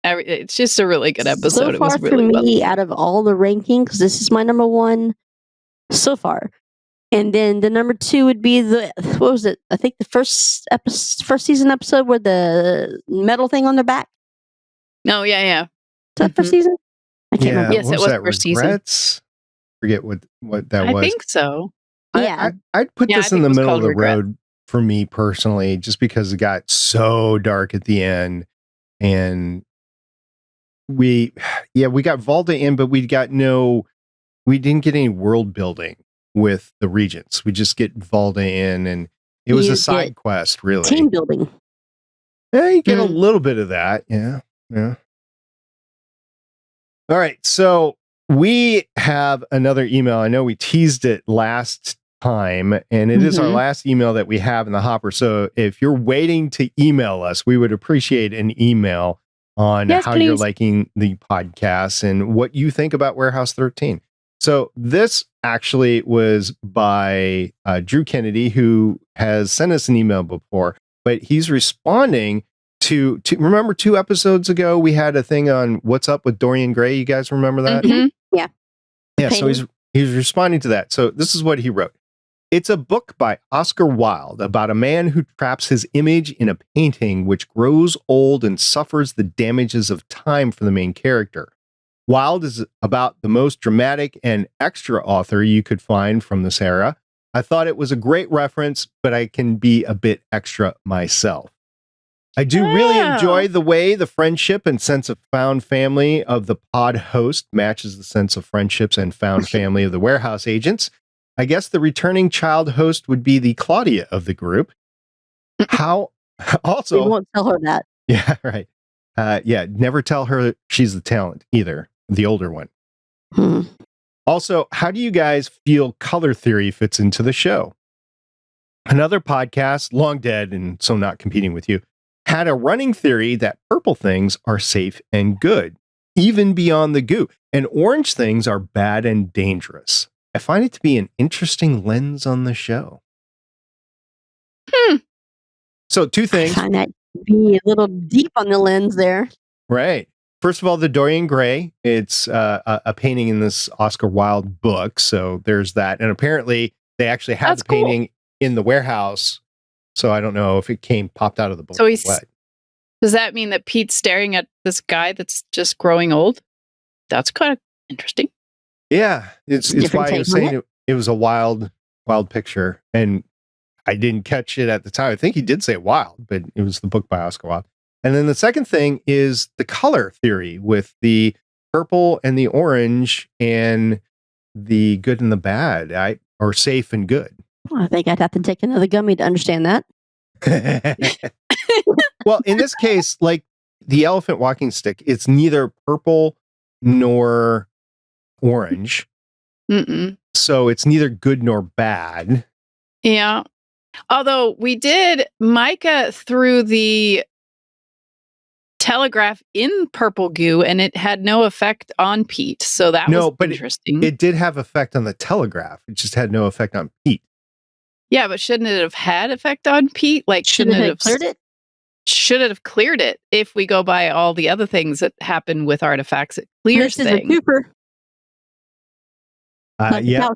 it's just a really good episode. So far, it was really for me, out of all the rankings, this is my number one so far. And then the number two would be what was it? I think the first season episode with the metal thing on their back. Oh yeah. Is that first season? I can't remember. Yes, it was first season. Forget what that was. I think so. Yeah, I'd put this in the middle of the road for me personally, just because it got so dark at the end, and we got Valda in, but we didn't get any world building with the regents. We just get Valda in, and it was a side quest, really. Team building. Yeah, you get a little bit of that. Yeah. All right, so we have another email. I know we teased it last time, and it is our last email that we have in the hopper. So if you're waiting to email us, we would appreciate an email on how you're liking the podcast and what you think about Warehouse 13. So this actually was by Drew Kennedy, who has sent us an email before, but he's responding to remember 2 episodes ago, we had a thing on What's Up with Dorian Gray. You guys remember that? Mm-hmm. Yeah. Yeah. So he's responding to that. So this is what he wrote. It's a book by Oscar Wilde about a man who traps his image in a painting which grows old and suffers the damages of time for the main character. Wild is about the most dramatic and extra author you could find from this era. I thought it was a great reference, but I can be a bit extra myself. I do really enjoy the way the friendship and sense of found family of the pod host matches the sense of friendships and found family of the warehouse agents. I guess the returning child host would be the Claudia of the group. How also... We won't tell her that. Yeah, right. Never tell her she's the talent either, the older one. Also, how do you guys feel color theory fits into the show? Another podcast, long dead and so not competing with you, had a running theory that purple things are safe and good, even beyond the goo, and orange things are bad and dangerous. I find it to be an interesting lens on the show. So 2 things. I find that to be a little deep on the lens there. Right. First of all, the Dorian Gray. It's a painting in this Oscar Wilde book. So there's that. And apparently they actually have the painting in the warehouse. So I don't know if it popped out of the book. So does that mean that Pete's staring at this guy that's just growing old? That's kind of interesting. Yeah. It's why I was saying it was a wild picture. And I didn't catch it at the time. I think he did say wild, but it was the book by Oscar Wilde. And then the second thing is the color theory with the purple and the orange and the good and the bad, or safe and good. Well, I think I'd have to take another gummy to understand that. Well, in this case, like the elephant walking stick, it's neither purple nor orange. So it's neither good nor bad. Yeah. Although Myka threw the telegraph in purple goo and it had no effect on Pete. So that was interesting. It did have effect on the telegraph. It just had no effect on Pete. Yeah, but shouldn't it have had effect on Pete? Like, shouldn't it have cleared it? Should it have cleared it if we go by all the other things that happen with artifacts? It clears things. This is a Cooper. Yeah.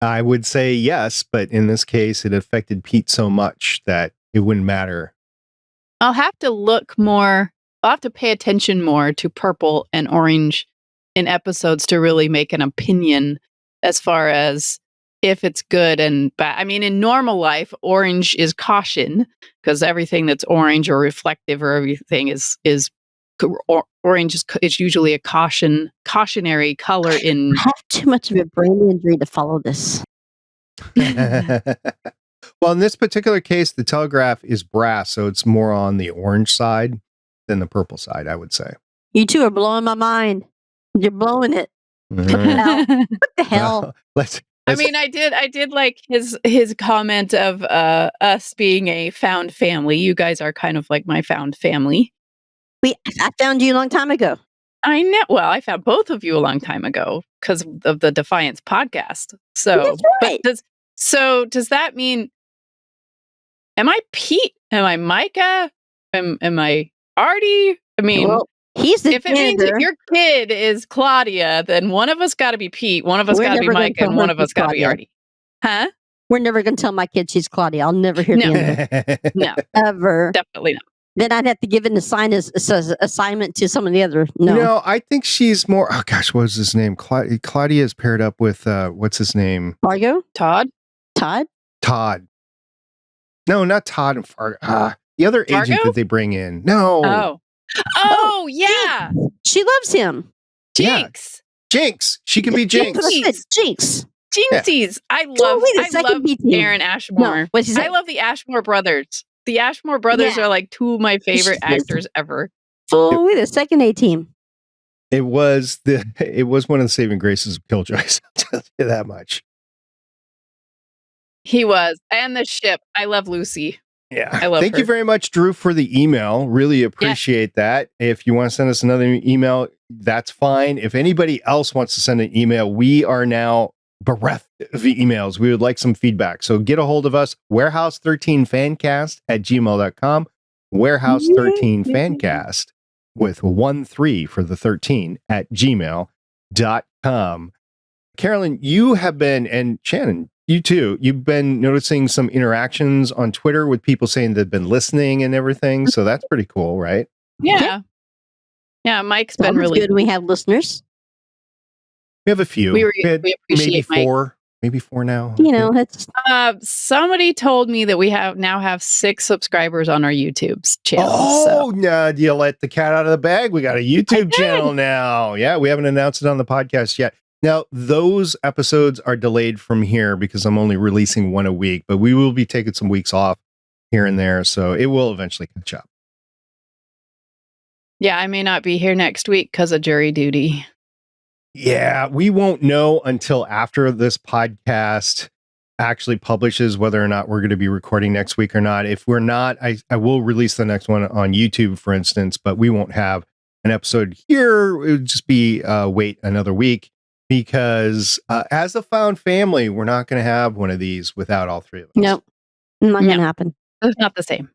I would say yes, but in this case, it affected Pete so much that it wouldn't matter. I'll have to look more. I'll have to pay attention more to purple and orange in episodes to really make an opinion as far as if it's good and bad. I mean, in normal life, orange is caution because everything that's orange or reflective or everything is orange is usually a cautionary color. I have too much of a brain injury to follow this. Well, in this particular case, the telegraph is brass, so it's more on the orange side than the purple side, I would say. You two are blowing my mind. You're blowing it. What the hell? Well, I mean, I did like his comment of us being a found family. You guys are kind of like my found family. I found you a long time ago. I know. Well, I found both of you a long time ago because of the Defiance podcast. So, right. Does that mean? Am I Pete? Am I Myka? Am I Artie? I mean, he's the if it means if your kid is Claudia, then one of us got to be Pete, one of us got to be Myka, and one of us got to be Artie. Huh? We're never going to tell my kid she's Claudia. I'll never hear the end of it. No, ever. Definitely not. Then I'd have to give an assignment to some of the other. No, I think she's more. Oh gosh, what was his name? Claudia is paired up with what's his name? Fargo. Todd. No, not Todd and Fargo. The other agent that they bring in. No. Oh yeah. She loves him. Jinx. Yeah. Jinx. She can be Jinx. Jinx. Jinxies. Yeah. I love Aaron Ashmore. No, I love the Ashmore brothers. The Ashmore brothers are like two of my favorite actors ever. Oh, we're the second A team. It was one of the saving graces of Killjoys. I'll tell you that much. He was. And the ship. I love Lucy. Yeah. I love Thank her. you very much, Drew, for the email. Really appreciate that. If you want to send us another email, that's fine. If anybody else wants to send an email, we are now bereft of emails. We would like some feedback. So get a hold of us, warehouse13fancast@gmail.com, warehouse13fancast with 13 for the 13 @gmail.com. Carolyn, you have been, and Shannon, you too, you've been noticing some interactions on Twitter with people saying they've been listening and everything. So that's pretty cool, right? Yeah. Yeah, Mike's been really good. We have listeners. We have a few. We appreciate maybe four. Maybe four now. You know, it's somebody told me that we now have 6 subscribers on our YouTube channel. Oh, no, you let the cat out of the bag. We got a YouTube channel now. Yeah, we haven't announced it on the podcast yet. Now, those episodes are delayed from here because I'm only releasing one a week, but we will be taking some weeks off here and there, so it will eventually catch up. Yeah, I may not be here next week because of jury duty. Yeah, we won't know until after this podcast actually publishes whether or not we're going to be recording next week or not. If we're not, I will release the next one on YouTube, for instance, but we won't have an episode here. It would just be wait another week because as a found family, we're not going to have one of these without all three of us. Nope, not going to happen. It's not the same.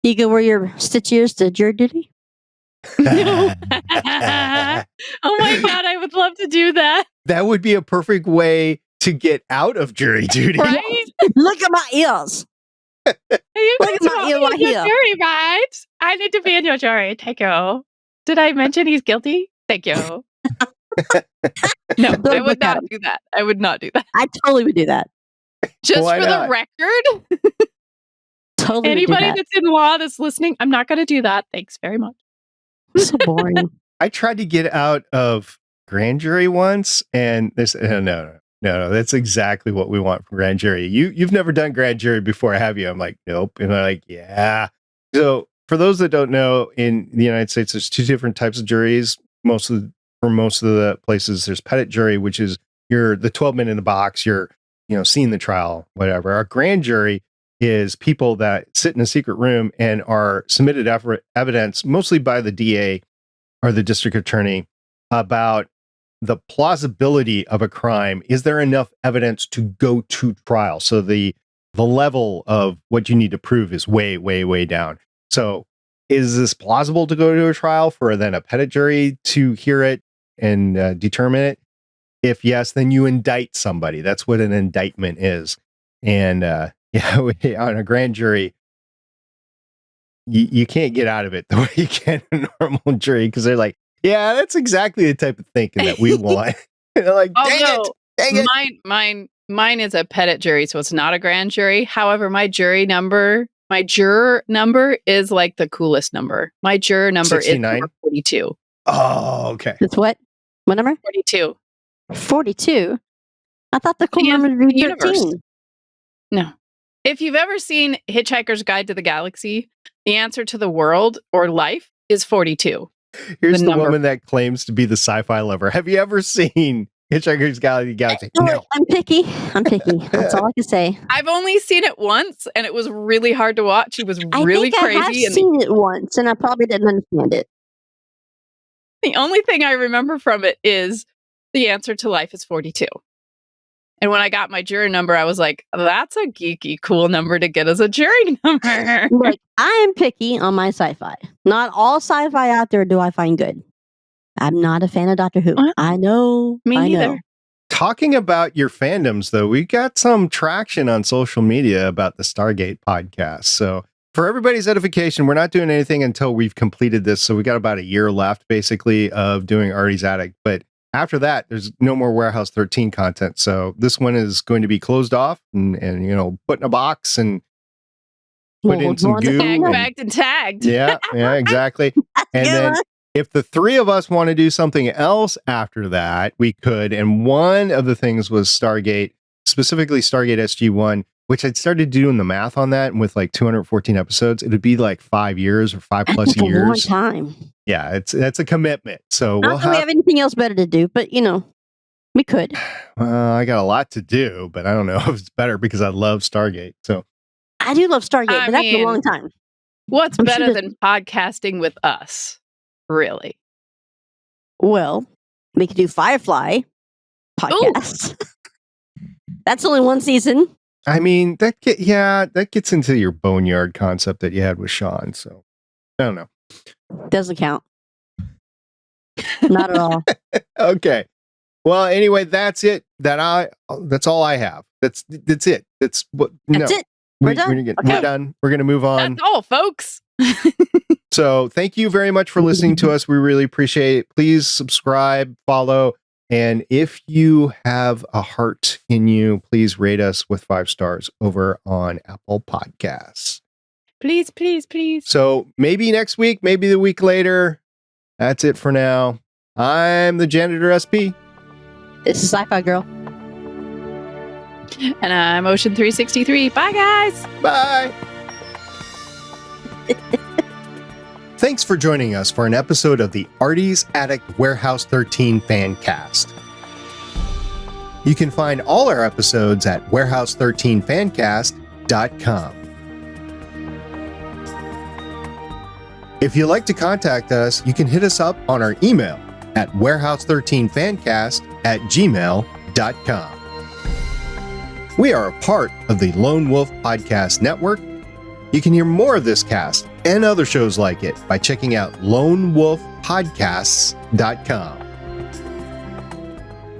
You go wear your stitch ears to jury duty? No. Oh my God, I would love to do that. That would be a perfect way to get out of jury duty. Right? Look at my ears. You Look at my ear right here. Jury, right? I need to be in your jury. Thank you. Did I mention he's guilty? Thank you. No, I would not do that. I would not do that. I totally would do that. Just for the record. Totally. Anybody that's in law that's listening, I'm not going to do that. Thanks very much. So boring. I tried to get out of grand jury once, and this no, that's exactly what we want from grand jury. You've never done grand jury before, have you? I'm like, nope, and they're like, yeah. So for those that don't know, in the United States, there's 2 different types of juries. For most of the places, there's petit jury, which is you're the 12 men in the box. You're seeing the trial, whatever. Our grand jury is people that sit in a secret room and are submitted evidence, mostly by the DA or the district attorney, about the plausibility of a crime. Is there enough evidence to go to trial? So the level of what you need to prove is way, way, way down. So is this plausible to go to a trial for then a petit jury to hear it and determine it? If yes, then you indict somebody. That's what an indictment is. And on a grand jury, you can't get out of it the way you can in a normal jury because they're like, yeah, that's exactly the type of thinking that we want. They're like, dang it. Mine is a petit jury, so it's not a grand jury. However, my juror number is like the coolest number. My juror number 69? is number 42. Oh, okay. It's what? What number? 42. 42? I thought the cool number would be 13. No. If you've ever seen Hitchhiker's Guide to the Galaxy, the answer to the world or life is 42. Here's the woman that claims to be the sci-fi lover. Have you ever seen Hitchhiker's Guide to the Galaxy? No. I'm picky. That's all I can say. I've only seen it once, and it was really hard to watch. It was really crazy. I have seen it once, and I probably didn't understand it. The only thing I remember from it is the answer to life is 42. And when I got my jury number, I was like, that's a geeky, cool number to get as a jury number. Like, I am picky on my sci-fi. Not all sci-fi out there do I find good. I'm not a fan of Doctor Who. What? I know. Me neither. Talking about your fandoms, though, we got some traction on social media about the Stargate podcast. So for everybody's edification, we're not doing anything until we've completed this. So we got about a year left, basically, of doing Artie's Attic. But after that, there's no more Warehouse 13 content. So this one is going to be closed off and put in a box and put in some goo. Bagged and tagged. Yeah, exactly. And then if the 3 of us want to do something else after that, we could. And one of the things was Stargate, specifically Stargate SG-1, which I'd started doing the math on that. And with like 214 episodes, it would be like 5 years or 5+ years. A long time. Yeah, that's a commitment. So we have anything else better to do, but we could. I got a lot to do, but I don't know if it's better because I love Stargate. So I do love Stargate, but that's a long time. What's better than podcasting with us? Really? Well, we could do Firefly podcast. That's only one season. I mean, that gets into your boneyard concept that you had with Sean. So I don't know. Doesn't count. Not at all. Okay. Well, anyway, that's it. That's all I have. That's it. That's it. We're done. We're done. We're gonna move on. That's all, folks. So thank you very much for listening to us. We really appreciate it. Please subscribe, follow, And if you have a heart in you, please rate us with 5 stars over on Apple Podcasts. Please, please, please. So maybe next week, maybe the week later. That's it for now. I'm the Janitor SP. This is Sci-Fi Girl. And I'm Ocean 363. Bye, guys. Bye. Thanks for joining us for an episode of the Artie's Attic Warehouse 13 Fancast. You can find all our episodes at warehouse13fancast.com. If you'd like to contact us, you can hit us up on our email at warehouse13fancast@gmail.com. We are a part of the Lone Wolf Podcast Network. You can hear more of this cast and other shows like it by checking out lonewolfpodcasts.com.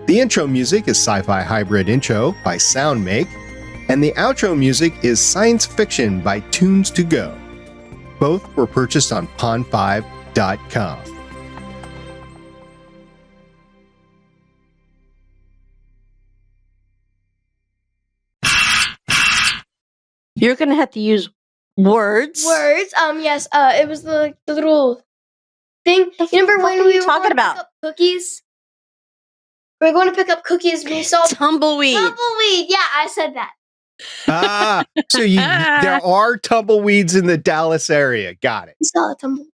The intro music is Sci-Fi Hybrid Intro by Soundmake, and the outro music is Science Fiction by Tunes to Go. Both were purchased on pond5.com. You're going to have to use words. Yes. It was the little thing. You remember when we were talking going about? to pick up cookies? We were going to pick up cookies. We saw Tumbleweed. tumbleweed. Yeah, I said that. So there are tumbleweeds in the Dallas area. Got it. We saw a tumbleweed.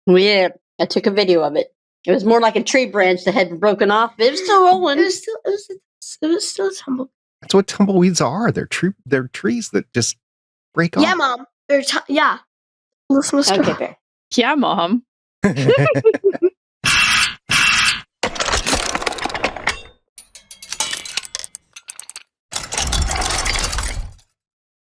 Yeah, I took a video of it. It was more like a tree branch that had broken off. It was still rolling. It was still a tumbleweed. That's what tumbleweeds are. They're trees that just break off. Yeah, Mom. Yeah. Listen, Okay, fair. Yeah, Mom.